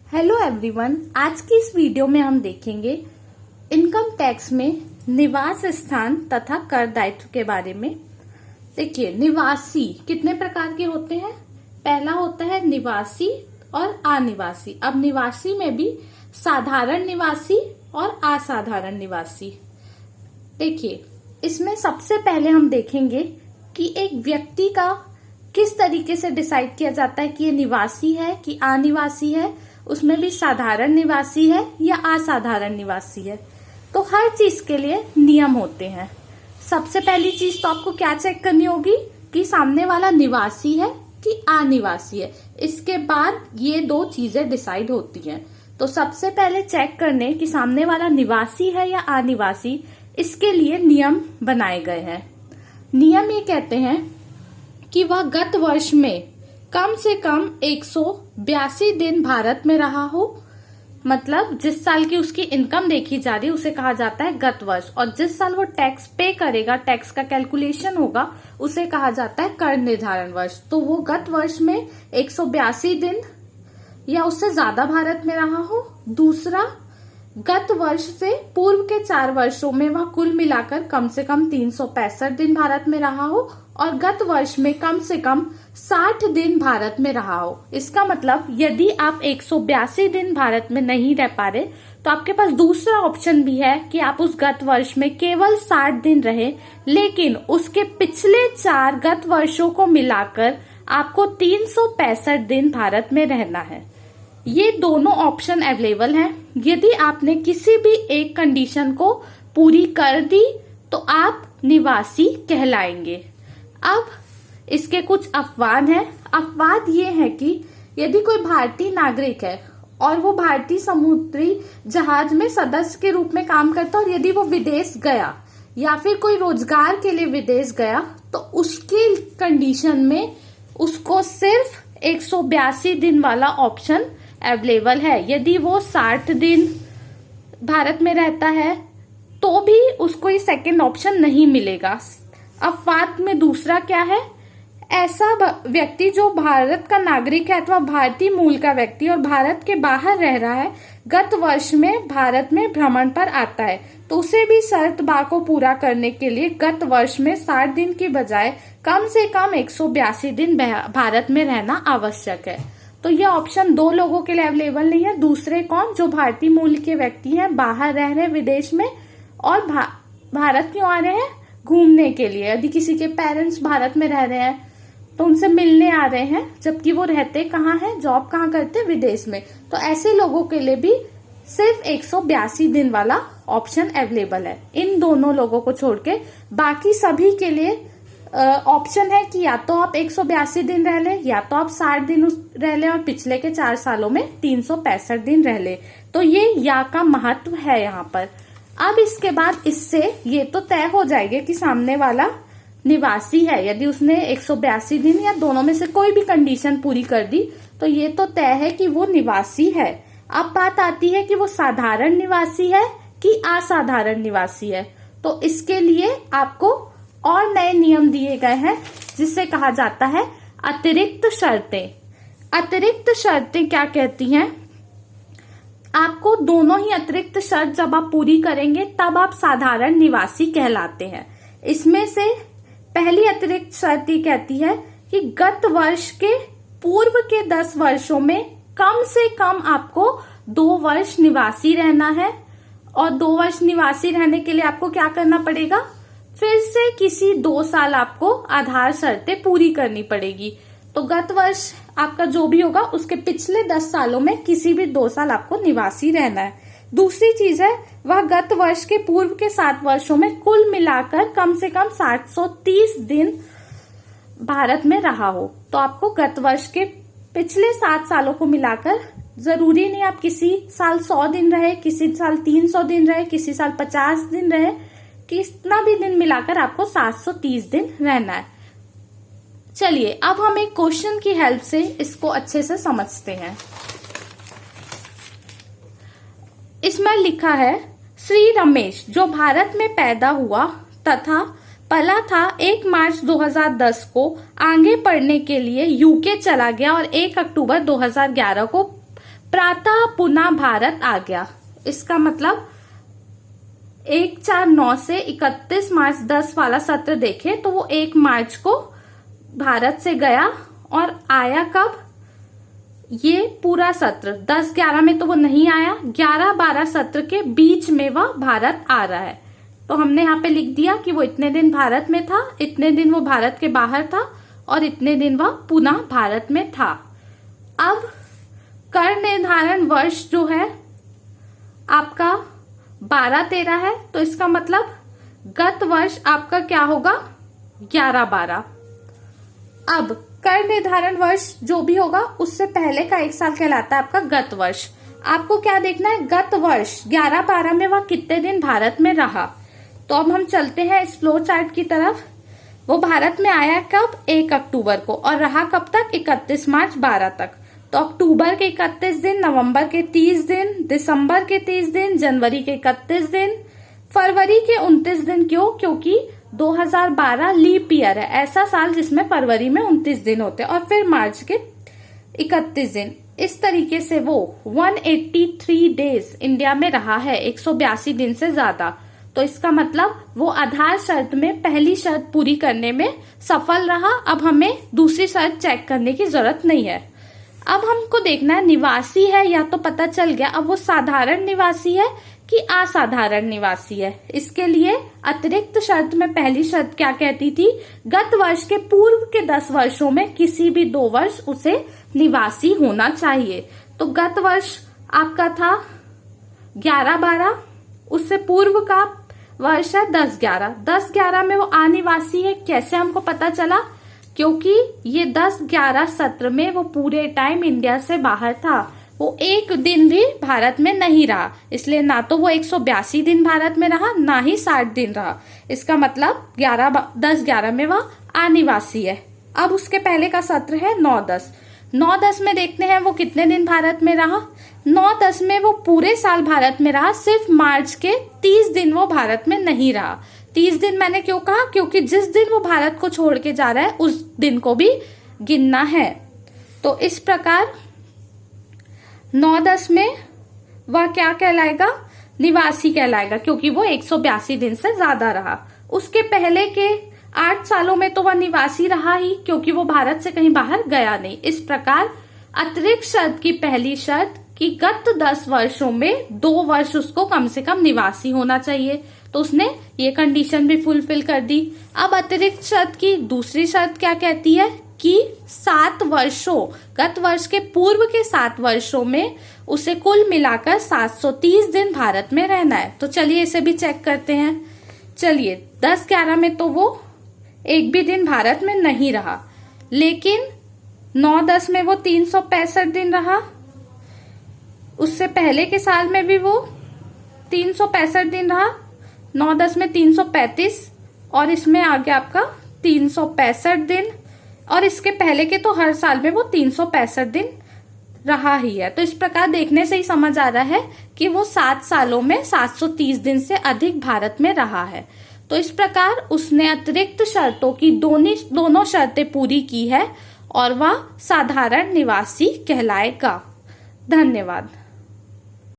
Hello everyone, आज की इस वीडियो में हम देखेंगे इनकम टैक्स में निवास स्थान तथा कर दायित्व के बारे में। देखिए, निवासी कितने प्रकार के होते हैं। पहला होता है निवासी और अनिवासी। अब निवासी में भी साधारण निवासी और असाधारण निवासी। देखिए, इसमें सबसे पहले हम देखेंगे कि एक व्यक्ति का किस तरीके से डिसाइड किया जाता है कि ये निवासी है कि अनिवासी है, उसमें भी साधारण निवासी है या असाधारण निवासी है। तो हर चीज के लिए नियम होते हैं। सबसे पहली चीज तो आपको क्या चेक करनी होगी कि सामने वाला निवासी है कि अनिवासी है। इसके बाद ये दो चीजें डिसाइड होती हैं। तो सबसे पहले चेक करने कि सामने वाला निवासी है या अनिवासी, इसके लिए नियम बनाए गए हैं। नियम ये कहते हैं कि वह गत वर्ष में कम से कम 182 दिन भारत में रहा हो। मतलब जिस साल की उसकी इनकम देखी जा रही है उसे कहा जाता है गत वर्ष, और जिस साल वो टैक्स पे करेगा, टैक्स का कैलकुलेशन होगा, उसे कहा जाता है कर निर्धारण वर्ष। तो वो गत वर्ष में 182 दिन या उससे ज्यादा भारत में रहा हो। दूसरा, गत वर्ष से पूर्व के 4 वर्षों में वह कुल मिलाकर कम से कम 365 दिन भारत में रहा हो, और गत वर्ष में कम से कम 60 दिन भारत में रहा हो। इसका मतलब यदि आप 182 दिन भारत में नहीं रह पा रहे तो आपके पास दूसरा ऑप्शन भी है कि आप उस गत वर्ष में केवल 60 दिन रहे, लेकिन उसके पिछले 4 गत वर्षों को मिलाकर आपको 365 दिन भारत में रहना है। ये दोनों ऑप्शन अवेलेबल हैं। यदि आपने किसी भी एक कंडीशन को पूरी कर दी तो आप निवासी कहलाएंगे। अब इसके कुछ अपवाद हैं। अपवाद ये है कि यदि कोई भारतीय नागरिक है और वो भारतीय समुद्री जहाज में सदस्य के रूप में काम करता है, और यदि वो विदेश गया या फिर कोई रोजगार के लिए विदेश गया, तो उसकी कंडीशन में उसको सिर्फ 182 दिन वाला ऑप्शन अवेलेबल है। यदि वो 60 दिन भारत में रहता है तो भी उसको ये सेकंड ऑप्शन नहीं मिलेगा। अपवाद में दूसरा क्या है, ऐसा व्यक्ति जो भारत का नागरिक है अथवा भारतीय मूल का व्यक्ति और भारत के बाहर रह रहा है, गत वर्ष में भारत में भ्रमण पर आता है, तो उसे भी शर्त बा को पूरा करने के लिए गत वर्ष में 60 दिन की बजाय कम से कम 182 दिन भारत में रहना आवश्यक है। तो ये ऑप्शन 2 लोगों के लिए अवेलेबल नहीं है। दूसरे कौन, जो भारतीय मूल के व्यक्ति हैं, बाहर रह रहे हैं विदेश में और भारत क्यों आ रहे हैं, घूमने के लिए। यदि किसी के पेरेंट्स भारत में रह रहे हैं तो उनसे मिलने आ रहे हैं, जबकि वो रहते कहाँ हैं, जॉब कहाँ करते, विदेश में, तो ऐसे लोगों के लिए भी सिर्फ 182 दिन वाला ऑप्शन अवेलेबल है। इन दोनों लोगों को छोड़ के बाकी सभी के लिए ऑप्शन है कि या तो आप 182 दिन रह ले या तो आप 60 दिन रह ले और पिछले के 4 सालों में 365 दिन रह ले। तो ये या का महत्व है यहाँ पर। अब इसके बाद इससे ये तो तय हो जाएगा कि सामने वाला निवासी है। यदि उसने 182 दिन या दोनों में से कोई भी कंडीशन पूरी कर दी तो ये तो तय है कि वो निवासी है। अब बात आती है कि वो साधारण निवासी है कि असाधारण निवासी है। तो इसके लिए आपको और नए नियम दिए गए हैं, जिसे कहा जाता है अतिरिक्त शर्तें। अतिरिक्त शर्तें क्या कहती हैं, आपको दोनों ही अतिरिक्त शर्त जब आप पूरी करेंगे तब आप साधारण निवासी कहलाते हैं। इसमें से पहली अतिरिक्त शर्त ये कहती है कि गत वर्ष के पूर्व के 10 वर्षों में कम से कम आपको 2 वर्ष निवासी रहना है, और 2 वर्ष निवासी रहने के लिए आपको क्या करना पड़ेगा, फिर से किसी 2 साल आपको आधार शर्तें पूरी करनी पड़ेगी। तो गत वर्ष आपका जो भी होगा उसके पिछले 10 सालों में किसी भी 2 साल आपको निवासी रहना है। दूसरी चीज है, वह गत वर्ष के पूर्व के 7 वर्षों में कुल मिलाकर कम से कम 730 दिन भारत में रहा हो। तो आपको गत वर्ष के पिछले 7 सालों को मिलाकर, जरूरी नहीं आप किसी साल 100 दिन रहे, किसी साल 300 दिन रहे, किसी साल 50 दिन रहे, कितना भी दिन मिलाकर आपको 730 दिन रहना है। चलिए अब हम एक क्वेश्चन की हेल्प से इसको अच्छे से समझते हैं। इसमें लिखा है, श्री रमेश जो भारत में पैदा हुआ तथा पला था 1 मार्च 2010 को आगे पढ़ने के लिए यूके चला गया और 1 अक्टूबर 2011 को प्रातः पुनः भारत आ गया। इसका मतलब 1-4-9 से 31 मार्च 10 वाला सत्र देखें तो वो 1 मार्च को भारत से गया और आया कब, ये पूरा सत्र 10-11 में तो वो नहीं आया, 11-12 सत्र के बीच में वह भारत आ रहा है। तो हमने यहाँ पे लिख दिया कि वो इतने दिन भारत में था, इतने दिन वो भारत के बाहर था और इतने दिन वह पुनः भारत में था। अब कर निर्धारण वर्ष जो है आपका 12-13 है, तो इसका मतलब गत वर्ष आपका क्या होगा, 11-12। अब कर निर्धारण वर्ष जो भी होगा उससे पहले का 1 साल कहलाता है आपका गत वर्ष। आपको क्या देखना है, गत वर्ष 11-12 में वह कितने दिन भारत में रहा। तो अब हम चलते हैं इस फ्लो चार्ट की तरफ। वो भारत में आया कब, 1 अक्टूबर को और रहा कब तक, 31 मार्च 12 तक। तो अक्टूबर के 31 दिन, नवंबर के 30 दिन, दिसंबर के 30 दिन, जनवरी के 31 दिन, फरवरी के 29 दिन। क्यों, क्योंकि 2012 लीप ईयर है, ऐसा साल जिसमें फरवरी में 29 दिन होते हैं, और फिर मार्च के 31 दिन। इस तरीके से वो 183 डेज इंडिया में रहा है, 182 दिन से ज्यादा। तो इसका मतलब वो आधार शर्त में पहली शर्त पूरी करने में सफल रहा। अब हमें दूसरी शर्त चेक करने की जरूरत नहीं है। अब हमको देखना है निवासी है या तो पता चल गया, अब वो साधारण निवासी है कि असाधारण निवासी है। इसके लिए अतिरिक्त शर्त में पहली शर्त क्या कहती थी, गत वर्ष के पूर्व के 10 वर्षों में किसी भी 2 वर्ष उसे निवासी होना चाहिए। तो गत वर्ष आपका था 11-12, उससे पूर्व का वर्ष है 10-11। 10-11 में वो अनिवासी है। कैसे हमको पता चला, क्योंकि ये 10-11 सत्र में वो पूरे टाइम इंडिया से बाहर था, वो एक दिन भी भारत में नहीं रहा। इसलिए ना तो वो 182 दिन भारत में रहा, ना ही 60 दिन रहा। इसका मतलब 10-11 में वह अनिवासी है। अब उसके पहले का सत्र है 9-10। 9-10 में देखते हैं वो कितने दिन भारत में रहा। 9-10 में वो पूरे साल भारत में रहा, सिर्फ मार्च के 30 दिन वो भारत में नहीं रहा। 30 दिन मैंने क्यों कहा, क्योंकि जिस दिन वो भारत को छोड़ के जा रहा है उस दिन को भी गिनना है। तो इस प्रकार 9-10 में वह क्या कहलाएगा, निवासी कहलाएगा, क्योंकि वो 182 दिन से ज्यादा रहा। उसके पहले के 8 सालों में तो वह निवासी रहा ही, क्योंकि वो भारत से कहीं बाहर गया नहीं। इस प्रकार अतिरिक्त शर्त की पहली शर्त कि गत 10 वर्षों में 2 वर्ष उसको कम से कम निवासी होना चाहिए, तो उसने ये कंडीशन भी फुलफिल कर दी। अब अतिरिक्त शर्त की दूसरी शर्त क्या कहती है कि 7 वर्षों, गत वर्ष के पूर्व के 7 वर्षों में उसे कुल मिलाकर 730 दिन भारत में रहना है। तो चलिए इसे भी चेक करते हैं। चलिए 10-11 में तो वो एक भी दिन भारत में नहीं रहा, लेकिन 9-10 में वो 365 दिन रहा। उससे पहले के साल में भी वो 365 दिन रहा। 9-10 में 335 और इसमें आ गया आपका 365 दिन, और इसके पहले के तो हर साल में वो 365 दिन रहा ही है। तो इस प्रकार देखने से ही समझ आ रहा है कि वो 7 सालों में 730 दिन से अधिक भारत में रहा है। तो इस प्रकार उसने अतिरिक्त शर्तों की दोनों शर्तें पूरी की है और वह साधारण निवासी कहलाएगा। धन्यवाद।